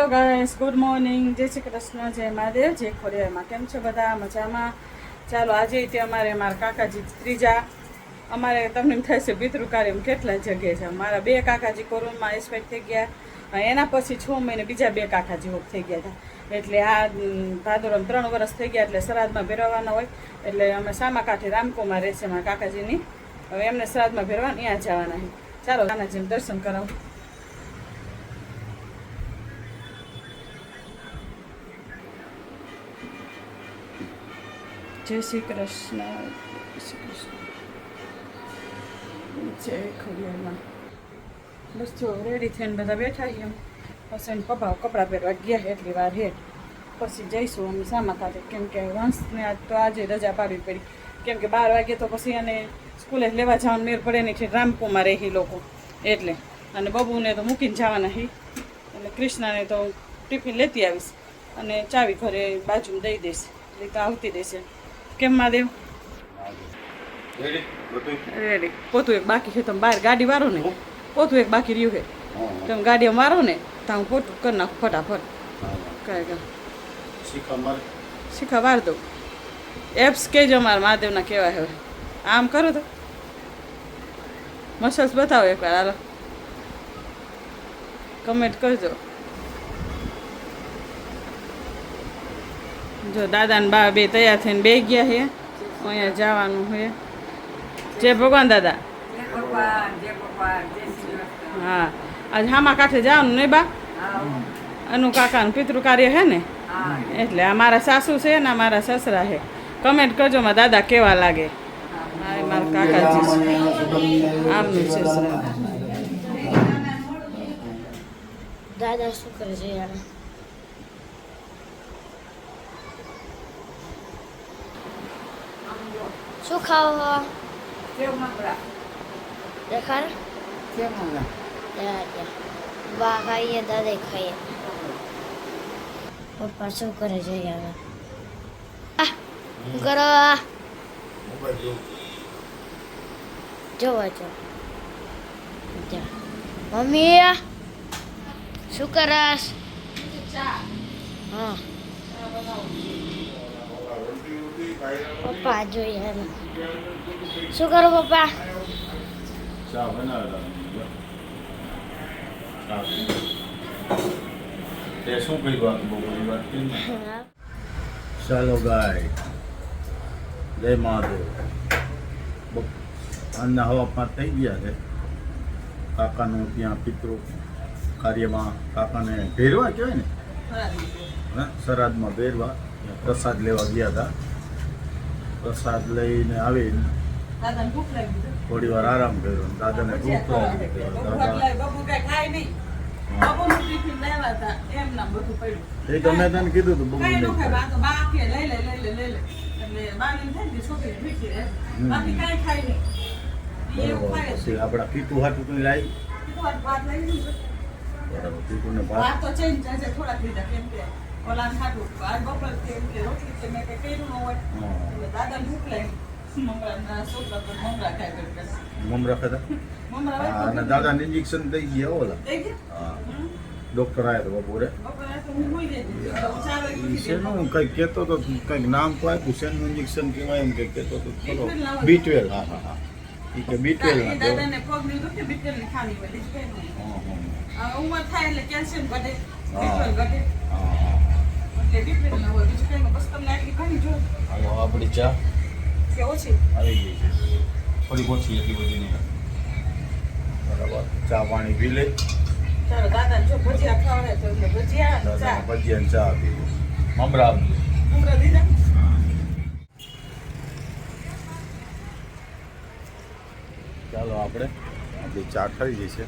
Hello guys, good morning, જય શ્રી કૃષ્ણ, જય મહાદેવ, જય ખોડિયારમાં. કેમ છો બધા? મજામાં? ચાલો આજે તે અમારે મારા કાકાજી ત્રીજા અમારે તમને એમ થાય છે પિતૃ કાર્ય કેટલા જગ્યાએ છે. મારા બે કાકાજી કોરોનામાં એક્સપાયર થઈ ગયા. એના પછી 6 મહિને બીજા બે કાકાજી હોપ થઈ ગયા હતા. એટલે આ ભાદરવામાં 3 વર્ષ થઈ ગયા. એટલે શ્રાદ્ધમાં ભેરવવાના હોય એટલે અમે સામા કાંઠે રામકુમાર રહે છે મારા કાકાજીની. હવે એમને શ્રાદ્ધમાં ભેરવા ત્યાં જવાના છે. ચાલો કાનાજીને દર્શન કરાવું. જય શ્રી કૃષ્ણ, જય શ્રી કૃષ્ણ, જય ખોડિયારમાં. બસ જો રેડી થઈને બધા બેઠા છીએ. પછી પપ્પા કપડાં પહેરવા ગયા એટલી વાર હે. પછી જઈશું અમે સામા ખાતે, કેમ કે વંશને આજ તો આજે રજા પાડવી પડી. કેમ કે 12 વાગે તો પછી એને સ્કૂલે લેવા જવાનું મેળ પડે નહીં છે. રામકુમાર રહે લોકો એટલે, અને બબુને તો મૂકીને જવાના હી. અને કૃષ્ણાને તો ટિફિન લેતી આવીશ અને ચાવી ઘરે બાજુમાં દઈ દઈશ એટલે તો આવતી રહેશે. કેમ મહાદેવ? રેડી. પોતું એક બાકી છે. તમે બહાર ગાડી વારો ને, પોતું એક બાકી રહ્યું છે. તમે ગાડી મારો ને તો હું પોતું કરી નાખું ફટાફટ. કાંઈ શીખા વાર દઉં. એપ્સ કહેજો અમારા મહાદેવના કહેવાય. હવે આમ કરો તો મસલ્સ બતાવો એકવાર. હાલો કમેન્ટ કરજો. જો દાદા ને બા બે તૈયાર થઈને બે ગયા છે. અહીંયા જવાનું છે. જય ભગવાન દાદા. હા આજ હામા કાંઠે જવાનું નહીં બા? અનુ કાકાનું પિતૃ કાર્ય છે ને એટલે આ મારા સાસુ છે ને મારા સસરા છે. કમેન્ટ કરજો મારા દાદા કેવા લાગે. હા મારા કાકાજી આમનું છે. દાદા શું કરે છે યાર? શું ખાવા? દેખાડ. વાહ ખાઈએ દાદા ખાઈએ. પપ્પા શું કરે છે યાર? શું કરો? જોવા જો મમ્મી શું કરસ? હા પપ્પા જોઈએ. શું કરો પપ્પા? ચા બનાવેલા. તે શું કર્યું બહુ બધી વાત કરી. ચાલો ગાય, જય મહાદેવ. આજના હવામાન થઈ ગયા છે. કાકાનું ત્યાં પિતૃ કાર્યમાં કાકાને ભેરવા કહેવાય ને, શ્રાદ્ધમાં ભેરવા પ્રસાદ લેવા ગયા હતા. પ્રસાદ લઈને આવીને થોડી વાર આરામ કર્યો. દાદાને ભૂખ લાગી. એ તો મેં તને કીધું હતું બબુ બરોબર. પછી આપણા પીતું હાટું કઈ લાવી. બરાબર. પીતું ને ભાત તો થોડાક લીધા કેમ કે ઓલાન ખાટું આજ બપોર કેમ કે રોટલી કે મેં કઈ કર્યું ન હોય એટલે દાદાને ભૂખ લાગી. મમરા ખાધા. અને દાદાને ઇન્જેક્શન દઈ ગયા. ઓલા હા ડૉક્ટર આવ્યા હતા બપોરે. શેનું કંઈક કહેતો હતો, કંઈક નામ તો આપ્યું. શેનું ઇન્જેક્શન કહેવાય એમ કંઈક કહેતો હતો. ખરો B12. હા હા હા એ કે B12 ઉંમર થાય એટલે કેલ્શિયમ ઘટે, હા ઘટે. હાલો આપણી ચા કે ઓછી આવી ગઈ છે. થોડી ઓછી એટલી બધી નહીં. બરાબર. ચા પાણી પી લે. ચાલો દાદા જો ભજીયા ખાવાય તો એટલે ભજીયા ચા. દાદાને ભજીયા ને ચા આપી દે. મમરા આપી દે. ઉમરા દીધા. ચાલો આપણે આપણી ચા થઈ ગઈ છે.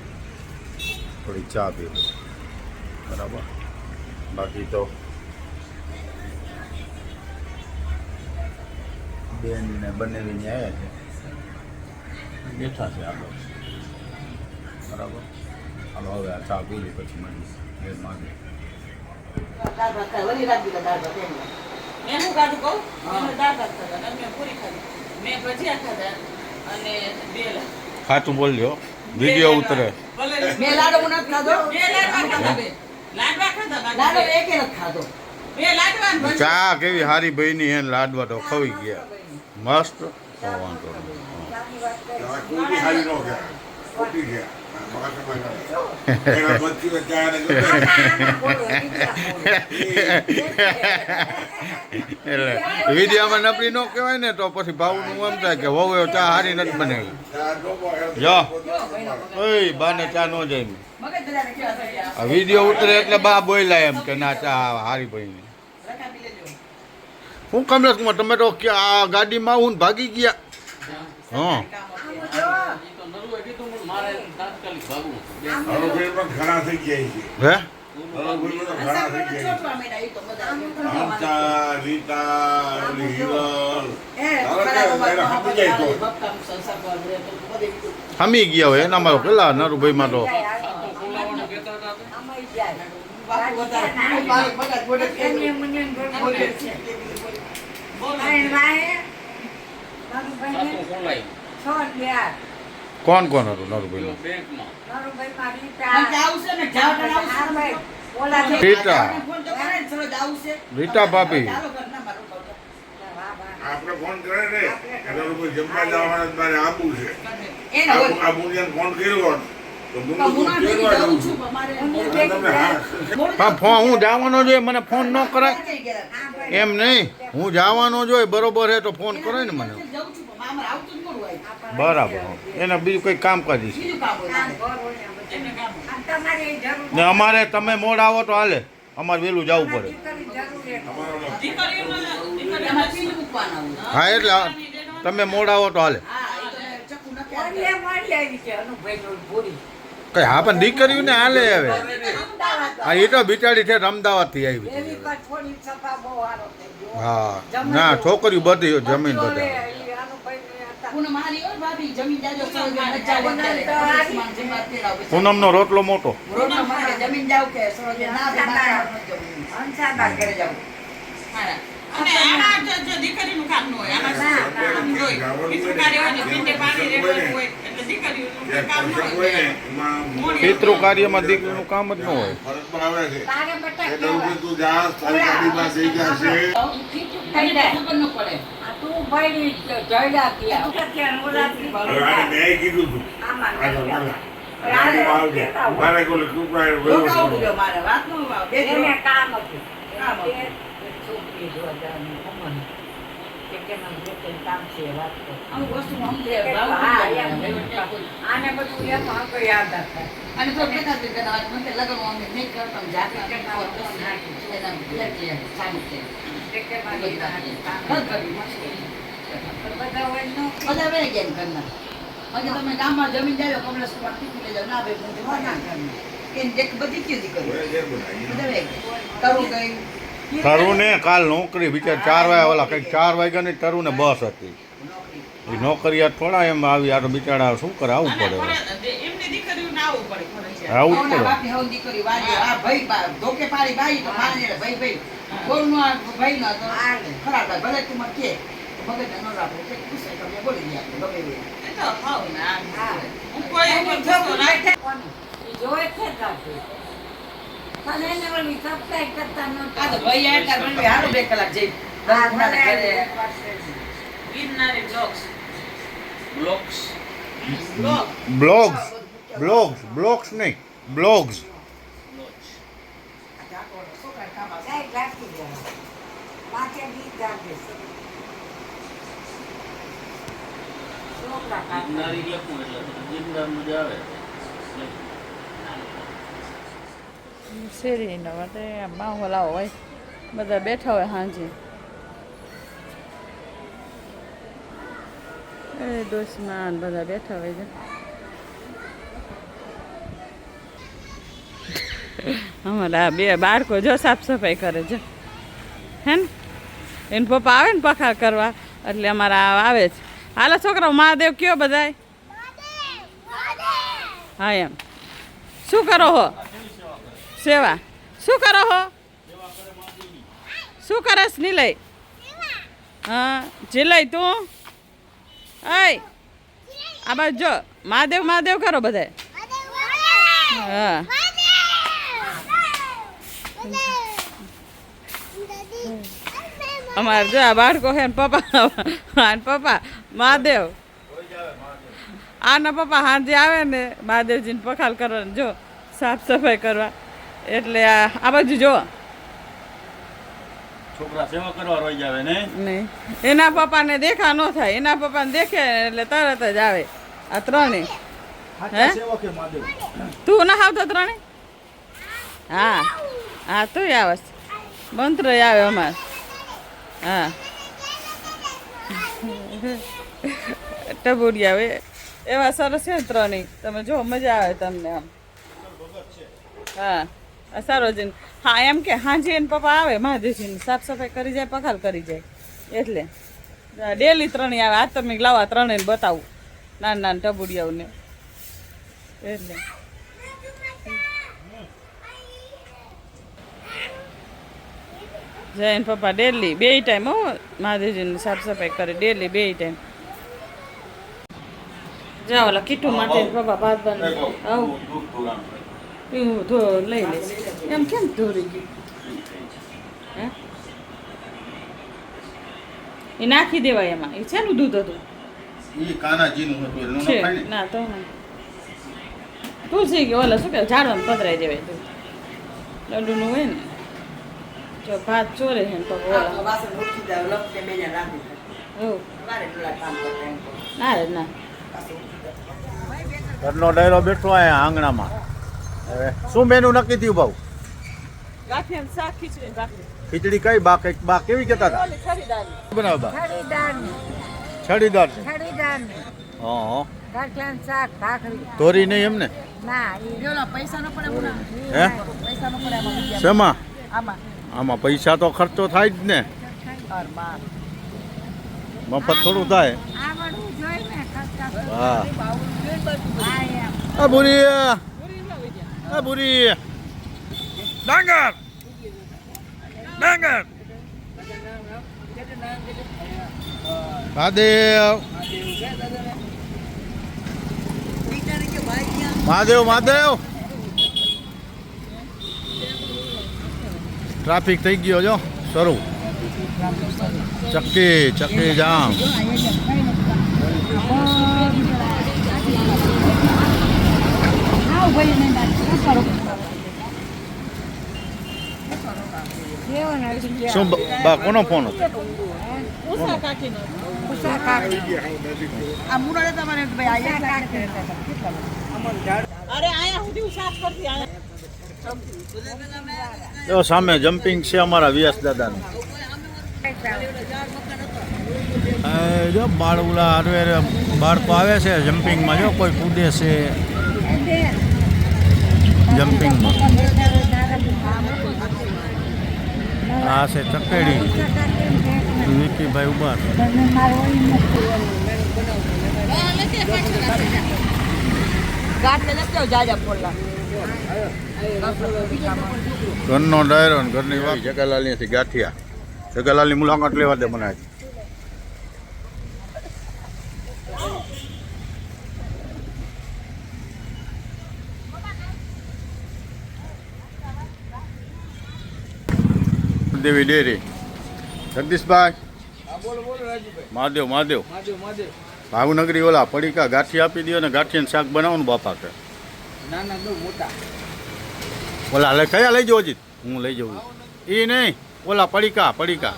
થોડી ચા પી લે. બરાબર. બાકી તો બેન ને બનાવીને આવ્યા છે, બેઠા છે આગળ. બરાબર. હાલો હવે આ ચા પી લે પછી મળીશ. બેન માગે દાળ ભાત ખાય વળી રાખી દાળ ભાત એમ. મેં શું કાઢું કહું? મેં દાળ ભાત ખાધા અને મેં પૂરી ખાધી. મેં ભજીયા ખાધા અને બેલા. ખાતું બોલજો, વિડીયો ઉતરે. મેં લાડુ નથી ખાધો. બે લાડવા ખાધા બે. લાડવા ખાધા લાડો એકે નથી ખાધો. બે લાડવા ને ભજીયા. ચા કેવી હારી બની હે ને લાડવા તો ખવાઈ ગયા મસ્ત તો વાંધો નહીં. કોઈ ખાલી ન ગયા ખોટી ગયા એના બચ્ચી ચા ને એટલે વિડીયામાં નબળી ન કહેવાય ને તો પછી ભાવનું એમ થાય કે વહુ ચા હારી નથી બનાવી. જો ઓય બાને ચા ન જાય મગજ બધાને કેવા થઈ ગયા. આ વિડીયો ઉતરે એટલે બા બોલ્યા એમ કે ના ચા હારી બની. રકાબી લેજો. હું કમલેશકુમાર તમે તો આ ગાડીમાં આવું ને ભાગી ગયા. હા હરોભાઈ પણ ઘણા થઈ ગયા છે હે હરોભાઈ પણ ઘણા થઈ ગયા ચોટવા માંડ્યા, ઈ તો બધા. હંસા રીતા ઓલી હિરલ એ, હવે ખરા કે એને સમજી જાય તો. ભક્કાનું સંસાર પર રહે તો બધે બીજું. હમી ગયા હોય એના મારો પેલા નરુભાઈમાં તો બાપુ વધારે. બાપુ બગા ગોડે કે બોલે છે. કોણ કોણ હતું નરુભાઈમાં? મને આવશે ને જાવટ આવશે. રીટા ફોન તો કરે ને ચલો જાવું છે. રીટા ભાભી ચાલો ઘર ના મારું કહું તો. આપણે ફોન કરે ને એટલે લોકો જમવા જવાના મારે આબુ છે એને હોય. આ મુનિયાને ફોન કર્યો હોત તો હું મુનિયા ના કેવા ભેગી જવું જાઉં છું, છું પણ મારે તમે હા હા ફોન હું જવાનો જોઈએ મને ફોન ન કરાય જઈ ગયા. એમ નહીં હું જવાનો જોઈએ બરોબર હે તો ફોન કરે ને મને જાઉં છું, પણ મારે આવતું જ ન હોય. બરાબર એને બીજું કંઈ કામ કરીશ બીજું કામ હોય મારે. એને કામ. ને અમારે તમે મોડ આવો તો હાલે અમારે વહેલું જવું પડે. દીકરીઓને એમાં પીલું મૂકવાના હોય. હા એટલે તમે મોડ આવો તો હાલે હા, ઈ તો ચક્કુ નક્કી આપે. કઈ હા પણ દીકરીઓને હાલે હવે હા એ તો બિચારી છે અમદાવાદથી આવી છે. હા ના છોકરીઓ બધી જમીન બધા પૂનમ હારી હોય ભાભી, જમીન જાજો સરોજે ન જાવ અત્યારે. જમવા તેડાવ પછી. પૂનમનો રોટલો મોટો રોટલો માટે જમીન જાવ કે સરોજે ના બે મારે ન જવું. ઘરે જાવ. હારા. અને આમાં જો દીકરીનું કામ ન હોય આમાં આમ જોઈ પિતૃ કાર્ય હોય ને પિંડે પાણી રેડવાનું હોય એટલે દીકરીઓનું કોઈ કામ ન હોય પિતૃ કાર્યમાં દીકરીનું કામ જ ન હોય. ફરજમાં આવે છે એટલે હું તું જા તારી ગાડીમાં જઈ ગયા છે ખબર ન પડે. હવે આને મેં કીધું તું ગાડીમાં આવજે મારે કોઈ છોકરા રોકાવું જો મારે વાત નો બે દિવસ કામ હતું. અમુક વસ્તુ સમજે અને તો બેઠા જ બેઠા વાત મને લગન અમે નહીં કરતા જાતે કરતા હોય તો એના એટલે સારું છે. બધા વહી ગયા ઘરના. બાકી તમે ગામમાં જમીન જાવ કમલેશ કુમાર ટીપી લઈ જાવ ના ભાઈ હું જમવા ના ઘરમાં એને દેખ બધી ચીજ કરી બધા વહી ગયા. તરું ગઈ તરુને કાલ નોકરી બિચાર 4 વાગ્યા ઓલા કંઈક 4 વાગ્યાની તરુને બસ હતી એ નોકરિયાત થોડા એમ આવી આ તો બિચારા શું કરે આવવું પડે એમની દીકરીઓને આવવું પડે ફરજિયાત. આવવું જ આવના પડે બાપી હવ દીકરી વાળી આ ભાઈ ધોકે પાડી ભાઈ તો માને ભાઈ ભાઈ બોલનો આ ભાઈ ના તો ખરાબ લાગે. ભલે તું મને કે મગજ ન રાખો કે પૂછે તમે બોલી ગયા ગમે એ. એ તો થાવ ને આ. હું કોઈ ઉપર ગુસ્સો રાખે. આ તો ભાઈ આ તાર મને હાલો 2 કલાક જઈ દરવાજાને ઘરે ગિરનારી બ્લોગ્સ. બ્લોગ્સ નહીં બ્લોગ્સ છોકરા કામ આવે. શેરીનો માટે માહોલ આવો હોય બધા બેઠા હોય સાંજે એ દોસ્તમાં બધા બેઠા હોય છે અમારા બે બાળકો જો સાફ સફાઈ કરે છે હે ને એને પપ્પા આવે ને પખા કરવા એટલે અમારા આવે છે હાલો છોકરાઓ મહાદેવ કયો બધાય હા એમ શું કરો હો સેવા શું કરો હો શું કરસ નિલય હા જીલય તું અય આ બાજુ જો મહાદેવ મહાદેવ કરો બધાય હા અમારે જો આ બાળકો હે ને પપ્પા અને પપ્પા મહાદેવ આના પપ્પા સાંજે આવે ને મહાદેવજીને પખાલ કરવા જો સાફ સફાઈ કરવા એટલે આ બાજુ જો છોકરા સેવા કરવા રોઈ જાવે ને નહીં એના પપ્પાને દેખા ન થાય એના પપ્પાને દેખે એટલે તરત જ આવે આ ત્રણેય હે સેવા કે મહાદેવ તું ના આવતો ત્રણે હા હા તું આવે મંત્ર આવે અમારે હા ટબુડી આવે એવા સરસ છે ને ત્રણેય તમે જો મજા આવે તમને આમ હા આ સારો છે હા એમ કે હાંજે એને પપ્પા આવે મહાદેવજીને સાફ સફાઈ કરી જાય પખાલ કરી જાય એટલે ડેલી ત્રણેય આવે આજ તમે લાવવા ત્રણેય બતાવું નાના નાના ટબુડિયાઓને એટલે જૈન પપ્પા ડેલી બે ટાઈમ હો મહાદેવજીની સાફ સફાઈ કરે ડેલી બે ટાઈમ જાઓ ઓલા કીટુ માટે પપ્પા ભાત બનાવે આવું હું લઈ લઈશ એમ કેમ ધોરી ગયું હે એ નાખી દેવાય એમાં એ શેનું દૂધ હતું ઈ કાનાજીનું હતું એનું ન છે ખાય ને ના તો નહીં તુલસી કે ઓલા શું કે ઝાડવાનું પધરાઈ દેવાય દૂધ લડ્ડુનું હોય ને જો ભાત ચોરે છે ને પપ્પા ઓલા વાસણ ઉઠી જાવ લપકે બેને રાખી હો મારે પેલા કામ કરતા એમ કહું. ના રે ના ઘરનો ડાયરો બેઠો અહીંયા આંગણામાં હવે શું મેનુ નક્કી થયું ભાવ ગાંઠિયાનું શાક ખીચડી ભાખરી ખીચડી કઈ બા કઈક બા કેવી કહેતા હતા ઓલી ખરીદારી બનાવ બા છડીદાર છે હા તોરી નહીં એમને હે શેમાં આમાં પૈસા તો ખર્ચો થાય જ ને મફત થોડું થાય હા આ બુરી આ બુરી ડાંગર ડાંગર મહાદેવ મહાદેવ મહાદેવ ટ્રાફિક થઈ ગયો જો શરૂ ચક્કી જામ શું બા કોનો ફોન હતો ઉષા કાકીનો આ મુરાડે તમારે ભાઈ આયા અરે આયા સુધી સાફ કરતી આયા જો સામે જમ્પિંગ છે અમારા વ્યાસ દાદાનું જો બાળુલા હારવે બાળકો આવે છે જમ્પિંગમાં જો કોઈ કૂદે છે જમ્પિંગમાં આ છે ચકેડી વિકીભાઈ ઉભા ઘરનો ડાયરો ને ઘરની વાત જગાલાલની ગાંઠિયા જગાલાલની મુલાકાત લેવા દે મને આજે દેવી ડેરી જગદીશભાઈ મહાદેવ મહાદેવ ભાવનગરી ઓલા પડીકા ગાંઠી આપી દો ને ગાંઠીનું શાક બનાવવાનું બાપા કે નાના બહુ મોટા ઓલા લે કયા લઈ જવો જીત હું લઈ જવું એ નહીં ઓલા પડીકા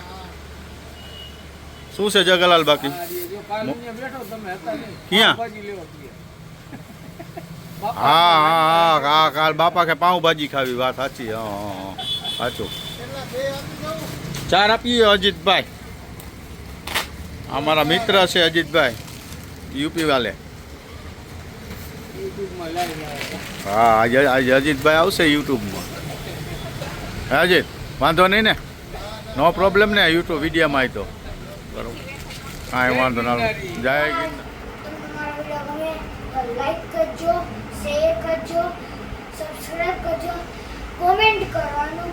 શું છે જગલાલ બાકી ક્યાં હા કાલ બાપા કે પાઉંભાજી ખાવી વાત સાચી હા સાચું ચાર આપીએ અજીતભાઈ અમારા મિત્ર છે અજીતભાઈ યુપી વાલે હા આજે અજીતભાઈ આવશે યુટ્યુબમાં હે અજીત વાંધો નહીં ને નો પ્રોબ્લેમ ને યુટ્યુબ વિડીયોમાં આવી તો બરોબર કાંઈ વાંધો ના જય લાઈક કરજો શેર કરજો સબસ્ક્રાઇબ કરજો કોમેન્ટ કરવાનું